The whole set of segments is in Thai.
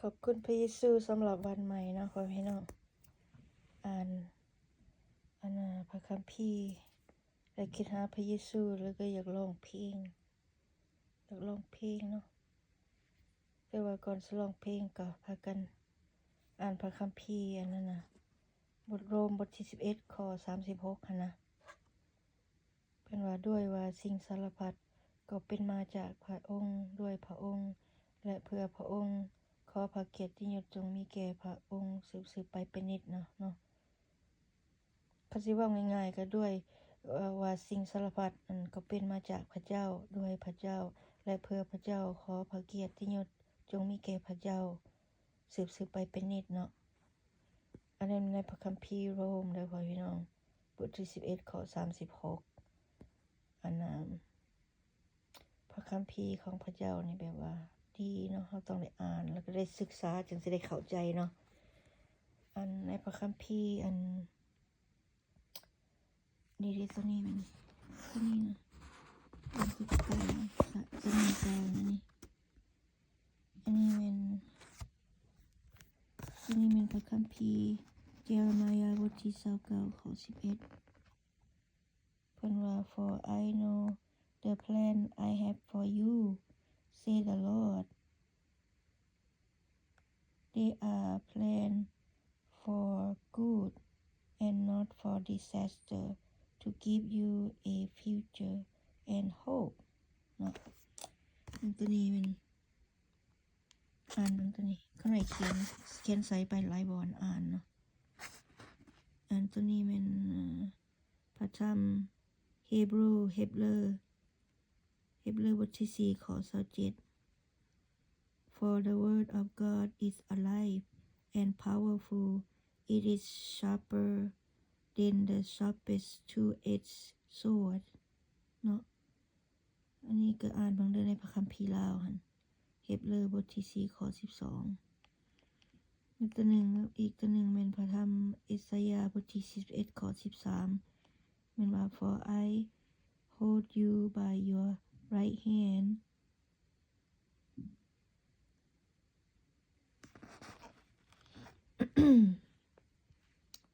ขอบคุณพระเยซูสำหรับวันใหม่นะพ่อพี่น้องอ่านพระคัมภีร์และคิดหาพระเยซูแล้วก็อยากร้องเพลงเนาะแต่ว่าก่อนจะร้องเพลงก็พากันอ่านพระคัมภีร์อันนั้นนะบทโรมบทที่11ข้อ36หั่นนะเป็นว่าด้วยว่าสิ่งสารพัดก็เป็นมาจากพระองค์ด้วยพระองค์และเพื่อพระองค์ขอพระเกียรติยศจงมีแก่พระองค์สืบไปเป็นนิจเนาะคำสิว่าง่ายๆก็ด้วยว่าสิ่งสารพัดก็เป็นมาจากพระเจ้าด้วยพระเจ้าและเพื่อพระเจ้าขอพระเกียรติยศจงมีแก่พระเจ้าสืบไปเป็นนิจเนาะอันนั้นในพระคัมภีร์โรมเด้อพ่อพี่น้องบทที่11ข้อ36อันนั้นพระคัมภีร์ของพระเจ้านี่แบบว่าดีเนาะเราต้องได้อ่านแล้วก็ได้ศึกษาจึงจะได้เข้าใจเนาะอันในพระคัมภีร์อันนี่ดิตัวนี้มันตัวนี้นะมันคือไก่จะมีไก่นะนี่อันนี้เป็นตัวนี้เป็นพระคัมภีร์เจเรมียาบทที่29ข้อ11เพิ่นว่า for I know the plan I have for you say the Lord they are plan for good and not for disaster to give you a future and hope เนาะตัวนี้มันอ่านตัวนี้ข้างในเขียนใส่ไปหลายบอนอ่านเนาะอันตัวนี้มันพระธรรมเฮบรูบทที่4ข้อ27 For the word of God is alive and powerful it is sharper than the sharpest two-edged sword เนาะอันนี้ก็อ่านบางเรื่องในพระคัมภีร์ลาวหั่นเฮบรูบทที่4ข้อ12อีกตัวหนึ่งเป็นพระธรรมอิสยาห์บทที่11ข้อ13มันว่า For I hold you by your right hand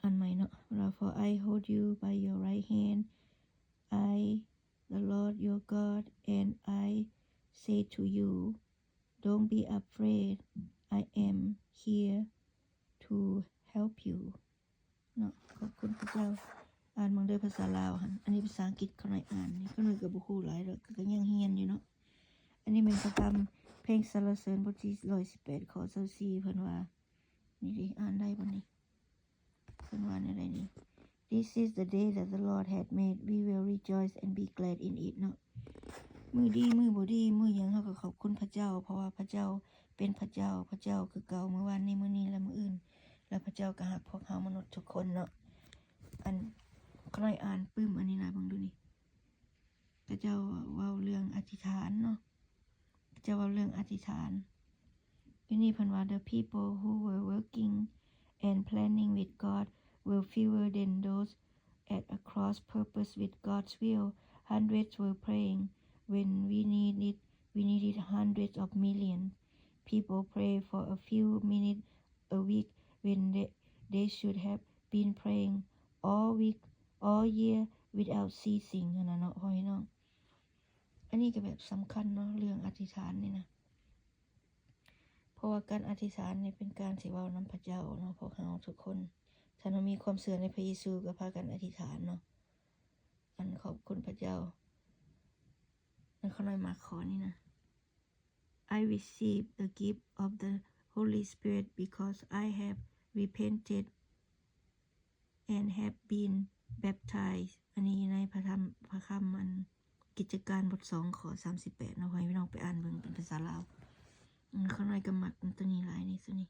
อันใหม่เนาะว่า For I hold you by your right hand I the Lord your God and I say to you don't be afraid I am here to help you เนาะขอบคุณพระเจ้าอ่านบางเรื่องภาษาลาวหั่นอันนี้ภาษาอังกฤษเขาหน่อยอ่านนี่ก็หน่อยก็บ่ฮู้หลายดอกก็ยังเรียนอยู่เนาะอันนี้เป็นประจำเพลงสรรเสริญบทที่118ข้อ24เพิ่นว่านี่ดิอ่านได้บ่นี่เพิ่นว่าอะไรนี่ This is the day that the Lord had made we will rejoice and be glad in it เนาะมื้อดีมื้อบ่ดีมื้อหยังเฮาก็ขอบคุณพระเจ้าเพราะว่าพระเจ้าเป็นพระเจ้าคือเก่าเมื่อวานนี้มื้อนี้และมื้ออื่นและพระเจ้าก็รักพวกเฮามนุษย์ทุกคนเนาะอันค่อยอ่านปึ้มอันนี้นะเบิ่งดูนี่พระเจ้าเว้าเรื่องอธิษฐานเนาะพระเจ้าเว้าเรื่องอธิษฐานอยู่นี่เพิ่นว่า the people who were working and planning with God were fewer than those at a cross purpose with God's will hundreds were praying when we needed hundreds of millions people pray for a few minutes a week when they should have been praying all week all year without ceasing นะเนาะพ่อพี่น้องอันนี้ก็แบบสำคัญเนาะเรื่องอธิษฐานนี่นะเพราะว่าการอธิษฐานนี่เป็นการสิเว้านำพระเจ้าเนาะพวกเราทุกคนถ้าเรามีความเชื่อในพระเยซูก็พากันอธิษฐานเนาะอันขอบคุณพระเจ้าอันเขาหน่อยมาขอนี่นะ I receive the gift of the Holy Spirit because I have repented and have been baptized อันนี้ในพระคำมันกิจการบท2ข้อ38นะพี่น้องไปอ่านเบิ่งเป็นภาษาลาวข้างในก็มักตัวนี้หลายนี่ตัวนี้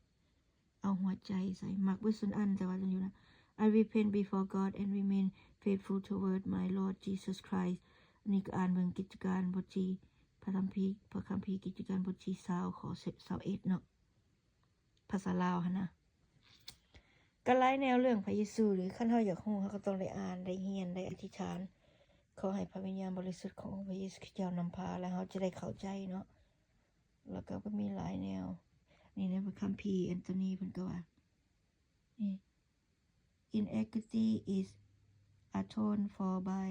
เอาหัวใจใส่มักไว้ส่วนอันแต่ว่าตัวอยู่นะ I repent before God and remain faithful toward my Lord Jesus Christ อันนี้ก็อ่านเบิ่งกิจการบทที่พระคัมภีร์กิจการบทที่20ข้อ21เนาะภาษาลาวหั่นนะก็หลายแนวเรื่องพระเยซูหรือคันเฮาอยากรู้เฮาก็ต้องได้อ่านได้เรียนได้อธิษฐานขอให้พระวิญญาณบริสุทธิ์ของพระเยซูคริสต์เจ้านำพาแล้วเฮาจะได้เข้าใจเนาะแล้วก็มีหลายแนวนี่ในพระคัม พีร์แอนโทนีเพิ่นก็ว่านี่ inequity is atoned for by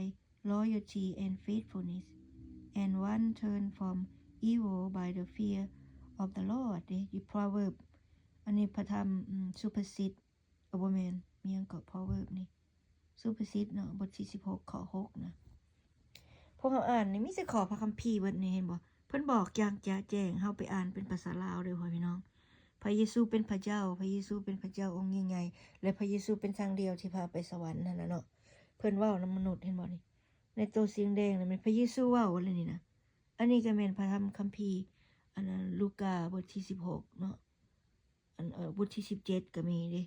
loyalty and faithfulness and one turn from evil by the fear of the Lord นี่ proverb อันนี้พระธรรมสุภาษิตบ่แม่นมีหยังก็ proverb นี่สุภาษิตเนาะบทที่16ข้อ6นะพวกเราอ่านนี่มีแต่ขอพระคัมภีร์เบิดนี่เห็นบ่เพิ่นบอกอย่างจะแจ้งเฮาไปอ่านเป็นภาษาลาวเด้อพ่อพี่น้องพระเยซูเป็นพระเจ้าพระเยซูเป็นพระเจ้าองค์ยิ่งใหญ่และพระเยซูเป็นทางเดียวที่พาไปสวรรค์นั่นน่ะเนาะเพิ่นเว้านำมนุษย์เห็นบ่นี่ในตัวสีแดงนั่นเป็นพระเยซูเว้าเลยนี่นะอันนี้ก็แม่นพระธรรมคัมภีร์อันนั้นลูกาบทที่16เนาะอันบทที่17ก็มีเด้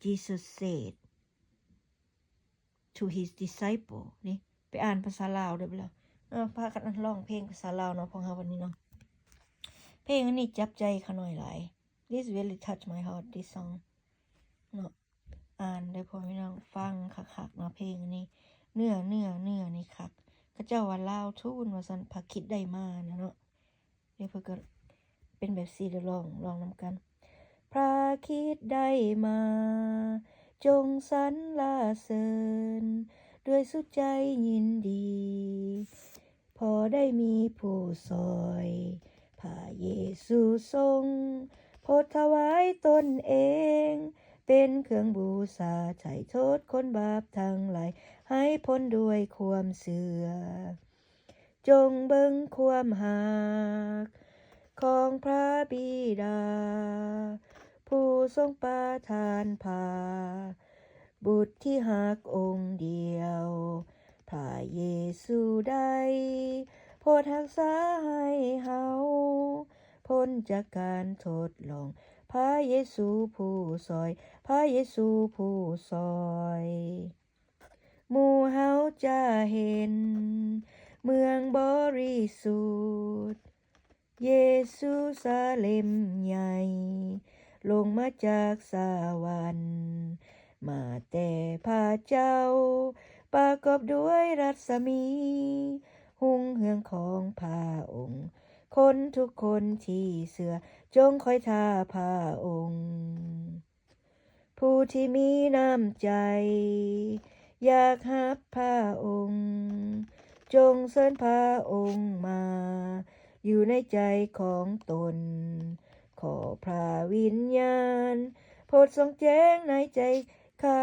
Jesus said to his disciple นี่ไปอ่านภาษาลาวเด้อบ่ล่ะพากันร้องเพลงภาษาลาวเนาะพวกเฮาวันนี้เนาะเพลงอันนี้จับใจข้าน้อยหลาย This really touch my heart this song เนาะอ่านได้พอพี่น้องฟังคักๆเนาะเพลงอันนี้เนื้อนี่คักเขาเจ้าว่าลาวทูนว่าซั่นพระคิดได้มานะเนาะเดี๋ยวเพิ่นก็เป็นแบบ4เดี๋ยวลองนำกันพระคิดได้มาจงสรรเสริญด้วยสุดใจยินดีพอได้มีผู้ซอยพระเยซูทรงโพธิ์ถวายตนเองเป็นเครื่องบูชาไถ่โทษคนบาปทั้งหลายให้พ้นด้วยความเชื่อจงเบิ่งความหักของพระบิดาผู้ทรงประทานพาบุตรที่หักองค์เดียวพระเยซูได้โปรดรักษาให้เฮาพ้นจากการทดลองพระเยซูผู้ซอยพระเยซูผู้ซอยหมู่เฮาจะเห็นเมืองบริสุทธิ์เยซูซาเล็มใหญ่ลงมาจากสวรรค์มาแต่พระเจ้าประกอบด้วยรัศมีหุ่งเฮืองของพระองค์คนทุกคนที่เชื่อจงคอยท่าพระองค์ผู้ที่มีน้ำใจอยากฮับพระองค์จงเชิญพระองค์มาอยู่ในใจของตนขอพระวิญญาณโปรดทรงแจ้งในใจข้า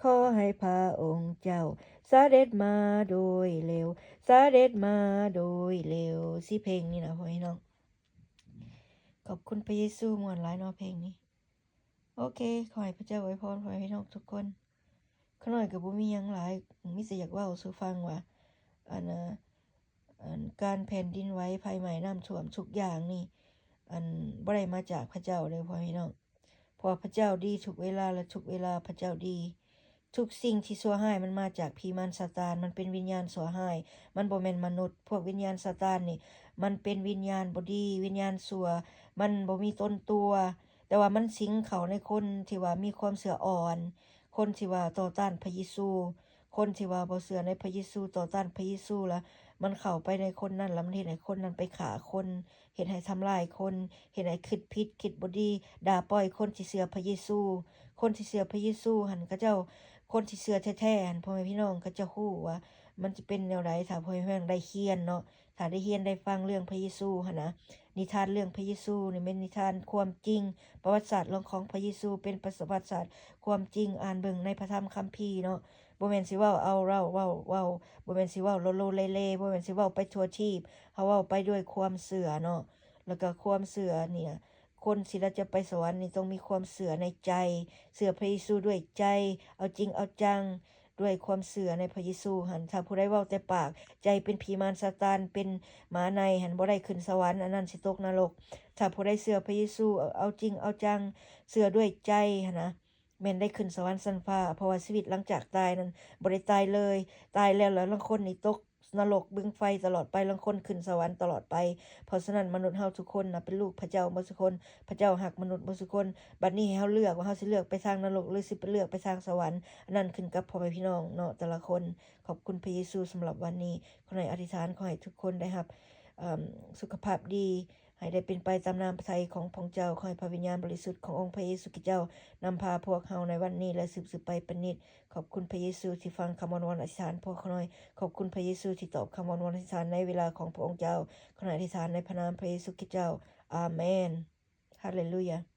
ขอให้พระองค์เจ้าเสด็จมาโดยเร็วเสด็จมาโดยเร็วสิเพลงนี้นะพ่อพี่น้องขอบคุณพระเยซูม่วนหลายเนาะเพลงนี้โอเคขอให้พระเจ้าอวยพรขอให้พี่น้องทุกคนข้าน้อยก็บ่มีหยังหลายมีแต่อยากเว้าสู่ฟังว่าการแผ่นดินไหวภัยใหม่น้ำท่วมทุกอย่างนี่บ่ได้มาจากพระเจ้าเลยพ่อพี่น้องเพราะพระเจ้าดีทุกเวลาและทุกเวลาพระเจ้าดีทุกสิ่งที่ชั่วร้ายมันมาจากผีมารซาตานมันเป็นวิญญาณชั่วร้ายมันบ่แม่นมนุษย์พวกวิญญาณซาตานนี่มันเป็นวิญญาณบ่ดีวิญญาณชั่วมันบ่มีตนตัวแต่ว่ามันสิงเข้าในคนที่ว่ามีความเชื่ออ่อนคนที่ว่าต่อต้านพระเยซูคนที่ว่าบ่เชื่อในพระเยซูต่อต้านพระเยซูแล้วมันเข้าไปในคนนั้นแล้วมันเฮ็ดให้คนนั้นไปฆ่าคนเฮ็ดให้ทำลายคนเฮ็ดให้คิดผิดคิดบ่ดีด่าปล่อยคนที่เชื่อพระเยซูคนที่เชื่อพระเยซูหั่นเขาเจ้าคนที่เชื่อแท้ๆหั่นพ่อแม่พี่น้องก็จะฮู้ว่ามันจะเป็นแนวใดถ้าพ่อแม่พี่น้องได้เรียนเนาะถ้าได้เรียนได้ฟังเรื่องพระเยซูหั่นนะนิทานเรื่องพระเยซูนี่เป็นนิทานความจริงประวัติศาสตร์เรื่องของพระเยซูเป็นประวัติศาสตร์ความจริงอ่านเบิ่งในพระธรรมคัมภีร์เนาะบ่แม่นสิเว้าเอาเว้าบ่แม่นสิเว้าโลๆเล่ๆบ่แม่นสิเว้าไปทั่วทีปเฮาเว้าไปด้วยความเชื่อเนาะแล้วก็ความเชื่อเนี่ยคนสิเราจะไปสวรรค์นี่ต้องมีความเชื่อในใจเชื่อพระเยซูด้วยใจเอาจริงเอาจังด้วยความเชื่อในพระเยซูหั่นถ้าผู้ใดเว้าแต่ปากใจเป็นผีมารซาตานเป็นหมาในหั่นบ่ได้ขึ้นสวรรค์อันนั้นสิตกนรกถ้าผู้ใดเชื่อพระเยซูเอาจริงเอาจังเชื่อด้วยใจหั่นนะแม่นได้ขึ้นสวรรค์ชั้นฟ้าเพราะว่าชีวิตหลังจากตายนั้นบ่ได้ตายเลยตายแล้วบางคนนี่ตกนรกบึงไฟตลอดไปบางคนขึ้นสวรรค์ตลอดไปเพราะฉะนั้นมนุษย์เฮาทุกคนน่ะเป็นลูกพระเจ้าบ่ทุกคนพระเจ้าฮักมนุษย์บ่ทุกคนบัดนี้ให้เฮาเลือกว่าเฮาสิเลือกไปทางนรกหรือสิไปเลือกไปทางสวรรค์อันนั้นขึ้นกับพ่อแม่พี่น้องเนาะแต่ละคนขอบคุณพระเยซูสำหรับวันนี้ขอให้อธิษฐานขอให้ทุกคนได้รับสุขภาพดี ให้ได้เป็นไปตามน้ำพระทัยของพระองค์เจ้าขอให้พระวิญญาณบริสุทธิ์ขององค์พระเยซูคริสต์เจ้านำพาพวกเฮาในวันนี้และสืบไปเป็นนิจขอบคุณพระเยซูที่ฟังคำวอนอธิษฐานพวกเขาหน่อยขอบคุณพระเยซูที่ตอบคำวอนอธิษฐานในเวลาของพระองค์เจ้าขณะอธิษฐานในพระนามพระเยซูคริสต์เจ้าอาเมนฮาเลลูยา